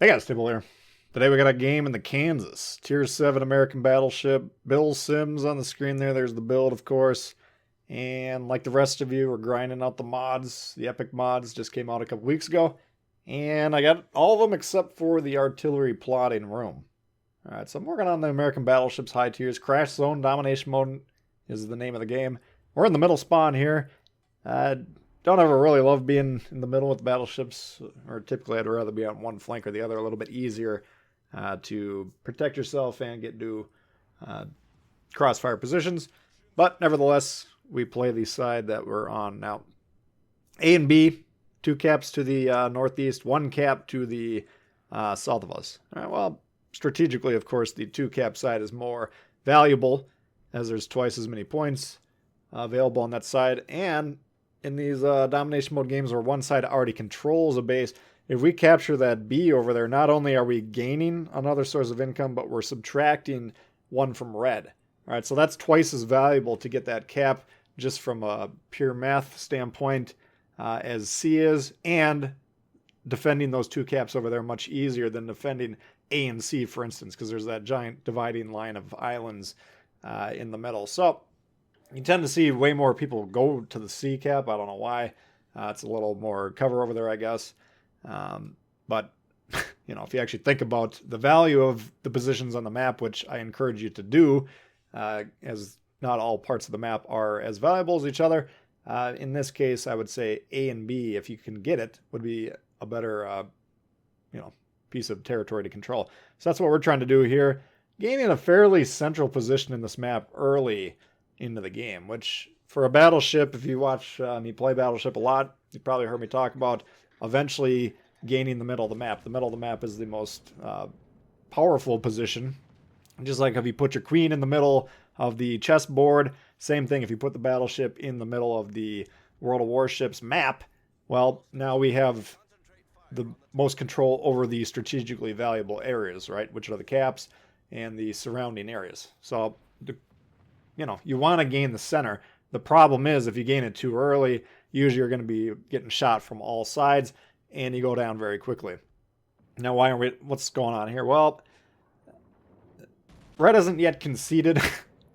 They got Tbull here. Today we got a game in the Kansas. Tier 7 American battleship. Bill Sims on the screen there. There's the build, of course. And like the rest of you, we're grinding out the mods. The epic mods just came out a couple weeks ago. And I got all of them except for the artillery plotting room. Alright, so I'm working on the American battleships high tiers. Crash Zone Domination Mode is the name of the game. We're in the middle spawn here. Don't ever really love being in the middle with battleships, or typically I'd rather be on one flank or the other, a little bit easier to protect yourself and get to crossfire positions. But nevertheless, we play the side that we're on now. A and B, 2 caps to the northeast, 1 cap to the south of us. All right, well, strategically, of course, the 2 cap side is more valuable as there's twice as many points available on that side. And in these domination mode games where one side already controls a base, if we capture that B over there, not only are we gaining another source of income, but we're subtracting 1 from red. All right, so that's twice as valuable to get that cap just from a pure math standpoint as C is, and defending those 2 caps over there much easier than defending A and C, for instance, because there's that giant dividing line of islands in the middle. So you tend to see way more people go to the C cap. I don't know why. It's a little more cover over there, I guess. But, you know, if you actually think about the value of the positions on the map, which I encourage you to do, as not all parts of the map are as valuable as each other. In this case, I would say A and B, if you can get it, would be a better, piece of territory to control. So that's what we're trying to do here. Gaining a fairly central position in this map early into the game, which for a battleship, if you watch me play Battleship a lot, you probably heard me talk about eventually gaining the middle of the map. The middle of the map is the most powerful position. Just like if you put your queen in the middle of the chessboard, same thing if you put the battleship in the middle of the World of Warships map, well, now we have the most control over the strategically valuable areas, right? Which are the caps and the surrounding areas. So you want to gain the center. The problem is if you gain it too early, usually you're going to be getting shot from all sides and you go down very quickly. Now, what's going on here? Well, red hasn't yet conceded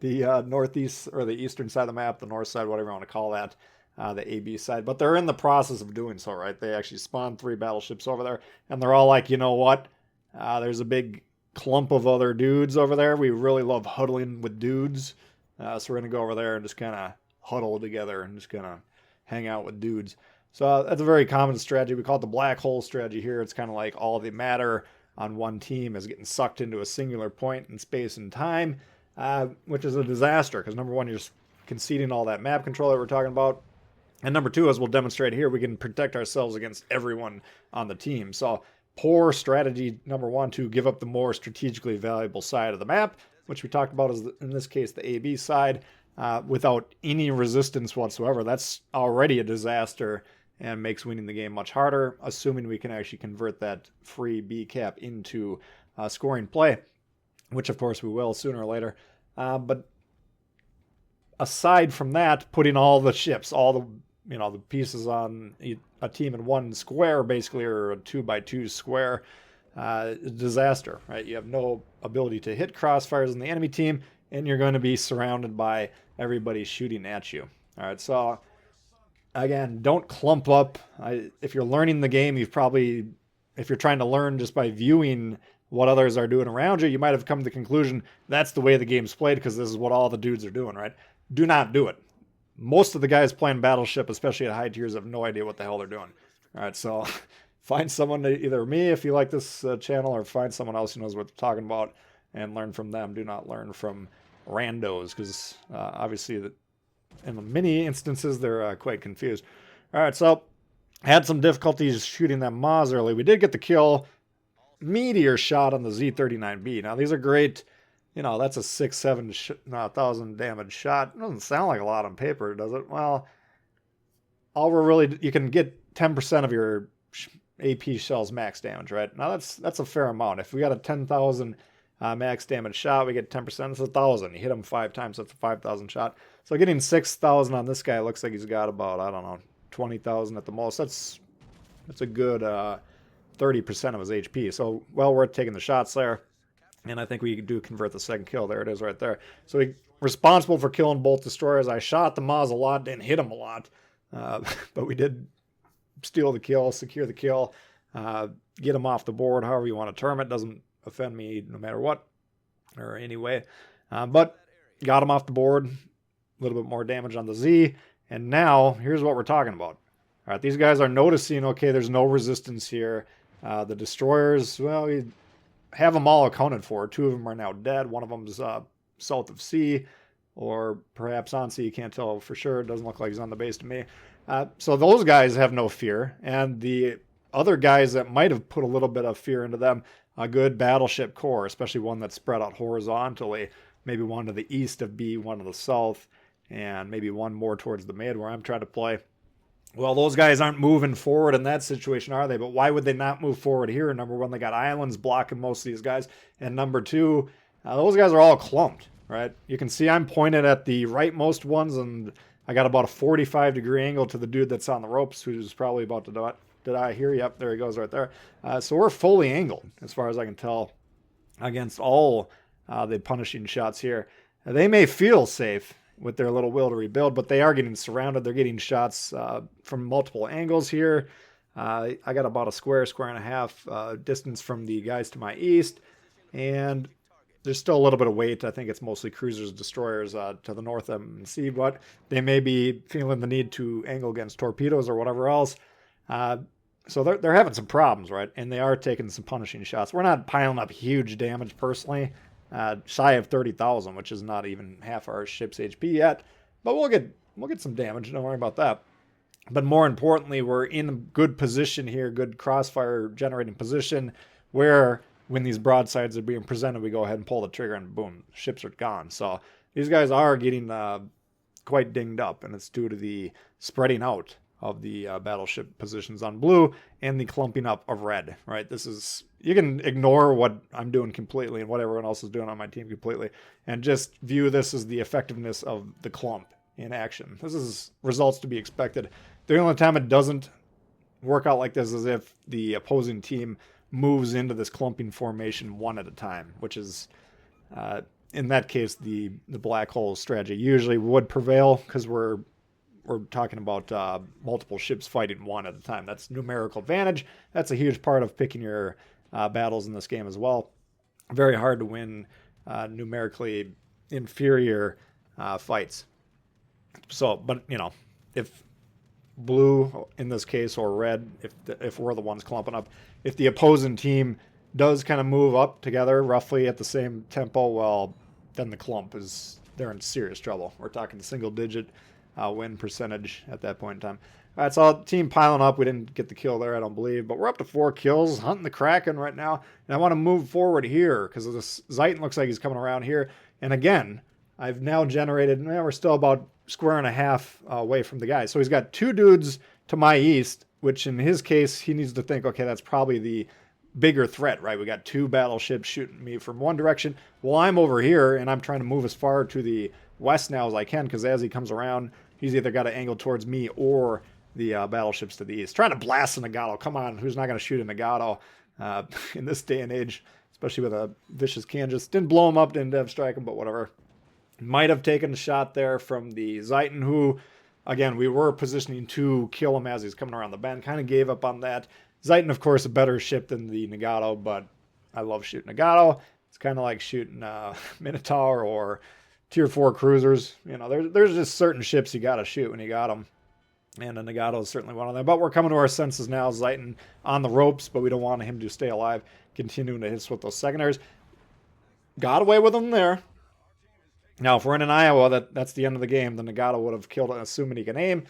the northeast or the eastern side of the map, the north side, whatever you want to call that, the AB side. But they're in the process of doing so, right? They actually spawned 3 battleships over there and they're all like, you know what? There's a big clump of other dudes over there. We really love huddling with dudes. So we're going to go over there and just kind of huddle together and just kind of hang out with dudes. So that's a very common strategy. We call it the black hole strategy here. It's kind of like all the matter on one team is getting sucked into a singular point in space and time, which is a disaster because number one, you're just conceding all that map control that we're talking about. And number two, as we'll demonstrate here, we can protect ourselves against everyone on the team. So poor strategy, number one, to give up the more strategically valuable side of the map, which we talked about is, in this case, the AB side, without any resistance whatsoever. That's already a disaster and makes winning the game much harder, assuming we can actually convert that free B cap into scoring play, which of course we will sooner or later. But aside from that, putting all the ships, all the pieces on a team in one square, basically, or a 2x2 square, disaster, right? You have no ability to hit crossfires in the enemy team, and you're going to be surrounded by everybody shooting at you. All right, so again, don't clump up. If you're learning the game, if you're trying to learn just by viewing what others are doing around you, you might have come to the conclusion that's the way the game's played because this is what all the dudes are doing, right? Do not do it. Most of the guys playing Battleship, especially at high tiers, have no idea what the hell they're doing. All right, so find someone, either me if you like this channel, or find someone else who knows what they're talking about and learn from them. Do not learn from randos because obviously in many instances they're quite confused. All right, so had some difficulties shooting that Maz early. We did get the kill. Meteor shot on the Z39B. Now these are great. That's a 6,000 damage shot. It doesn't sound like a lot on paper, does it? Well, you can get 10% of your AP shells max damage, right? Now that's a fair amount. If we got a 10,000 max damage shot, we get 10%. That's 1,000. You hit him 5 times, that's a 5,000 shot. So getting 6,000 on this guy looks like he's got about, I don't know, 20,000 at the most. That's a good 30% of his HP. So well worth taking the shots there. And I think we do convert the second kill. There it is right there. So he responsible for killing both destroyers. I shot the Maz a lot, didn't hit him a lot. But we did steal the kill, secure the kill, get him off the board, however you want to term it. Doesn't offend me no matter what or anyway. But got him off the board. A little bit more damage on the Z. And now, here's what we're talking about. All right, these guys are noticing, okay, there's no resistance here. The destroyers, well, we have them all accounted for. 2 of them are now dead. One of them's south of C, or perhaps on C. You can't tell for sure. It doesn't look like he's on the base to me. So those guys have no fear. And the other guys that might have put a little bit of fear into them, a good battleship core, especially one that's spread out horizontally, maybe one to the east of B, one to the south, and maybe one more towards the mid where I'm trying to play. Well, those guys aren't moving forward in that situation, are they? But why would they not move forward here? Number one, they got islands blocking most of these guys. And number two, those guys are all clumped, right? You can see I'm pointed at the rightmost ones, and I got about a 45-degree angle to the dude that's on the ropes, who's probably about to die. Did I hear? Yep, there he goes right there. So we're fully angled, as far as I can tell, against all the punishing shots here. They may feel safe with their little will to rebuild, but they are getting surrounded. They're getting shots from multiple angles here. I got about a square and a half distance from the guys to my east, and there's still a little bit of weight. I think it's mostly cruisers, destroyers to the north of them and sea, but they may be feeling the need to angle against torpedoes or whatever else. So they're having some problems, right? And they are taking some punishing shots. We're not piling up huge damage personally. Shy of 30,000, which is not even half our ship's HP yet, but we'll get some damage. Don't worry about that. But more importantly, we're in a good position here, good crossfire generating position, where when these broadsides are being presented, we go ahead and pull the trigger, and boom, ships are gone. So these guys are getting quite dinged up, and it's due to the spreading out of the battleship positions on blue and the clumping up of red, right? This is, you can ignore what I'm doing completely and what everyone else is doing on my team completely, and just view this as the effectiveness of the clump in action. This is results to be expected. The only time it doesn't work out like this is if the opposing team moves into this clumping formation one at a time, which is, in that case, the black hole strategy usually would prevail, because we're talking about multiple ships fighting one at a time. That's numerical advantage. That's a huge part of picking your battles in this game as well. Very hard to win numerically inferior fights. So, but you know, if blue in this case, or red, if we're the ones clumping up, if the opposing team does kind of move up together roughly at the same tempo, well, then the clump they're in serious trouble. We're talking single digit win percentage at that point in time. All right, so team piling up. We didn't get the kill there, I don't believe, but we're up to 4 kills, hunting the Kraken right now. And I want to move forward here because this Zeiton looks like he's coming around here. And again, I've now generated, we're still about square and a half away from the guy. So he's got 2 dudes to my east, which in his case, he needs to think, okay, that's probably the bigger threat, right? We got 2 battleships shooting me from one direction. Well, I'm over here, and I'm trying to move as far to the west now as I can, because as he comes around, he's either got to angle towards me or the battleships to the east. Trying to blast a Nagato. Come on, who's not going to shoot a Nagato in this day and age, especially with a vicious can? Just didn't blow him up, didn't dev strike him, but whatever. Might have taken a shot there from the Zeiton, who, again, we were positioning to kill him as he's coming around the bend. Kind of gave up on that. Zeiton, of course, a better ship than the Nagato, but I love shooting Nagato. It's kind of like shooting Minotaur or Tier 4 cruisers. You know, there's just certain ships you got to shoot when you got them. And a Nagato is certainly one of them. But we're coming to our senses now. Zeiton on the ropes, but we don't want him to stay alive. Continuing to hit us with those secondaries. Got away with him there. Now, if we're in an Iowa, that's the end of the game. The Nagato would have killed it, assuming he can aim,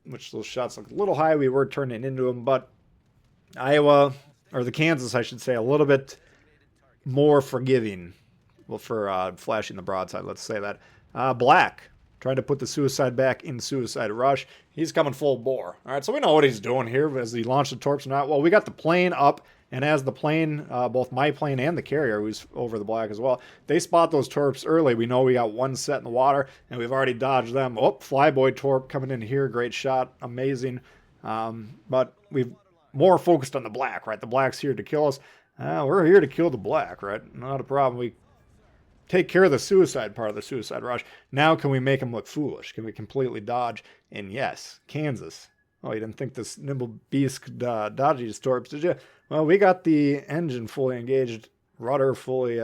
which those shots look a little high. We were turning into him, but Iowa, or the Kansas, I should say, a little bit more forgiving for flashing the broadside, let's say that. Black, trying to put the suicide back in Suicide Rush. He's coming full bore. All right, so we know what he's doing here as he launched the torps or not. Well, we got the plane up, and as the plane, both my plane and the carrier, who's over the black as well, they spot those torps early. We know we got one set in the water, and we've already dodged them. Oh, Flyboy torp coming in here. Great shot. Amazing. But we've more focused on the black, right? The black's here to kill us. We're here to kill the black, right? Not a problem. We take care of the suicide part of the suicide rush. Now can we make them look foolish? Can we completely dodge? And yes, Kansas. Oh, you didn't think this nimble beast could dodge these torps, did you? Well, we got the engine fully engaged, rudder fully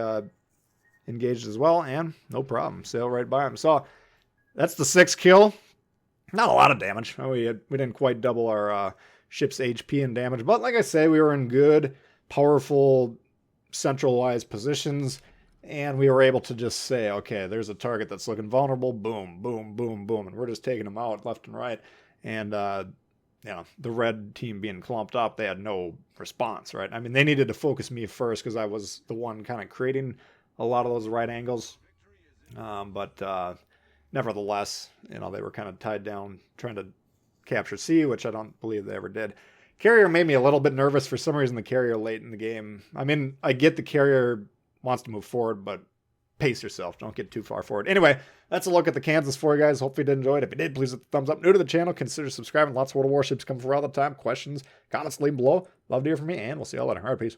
engaged as well, and no problem. Sail right by him. So that's the 6th kill. Not a lot of damage. We didn't quite double our ship's HP and damage, but like I say, we were in good, powerful, centralized positions, and we were able to just say, okay, there's a target that's looking vulnerable. Boom, boom, boom, boom, and we're just taking them out left and right. And the red team being clumped up, they had no response, right? I mean, they needed to focus me first because I was the one kind of creating a lot of those right angles. But nevertheless, they were kind of tied down trying to capture C, which I don't believe they ever did. Carrier made me a little bit nervous. For some reason, the carrier late in the game. I mean, I get the carrier wants to move forward, but pace yourself. Don't get too far forward. Anyway, that's a look at the Kansas for you guys. Hopefully you did enjoy it. If you did, please hit the thumbs up. New to the channel, consider subscribing. Lots of World of Warships coming for all the time. Questions, comments, leave them below. Love to hear from you, and we'll see y'all later. All right, peace.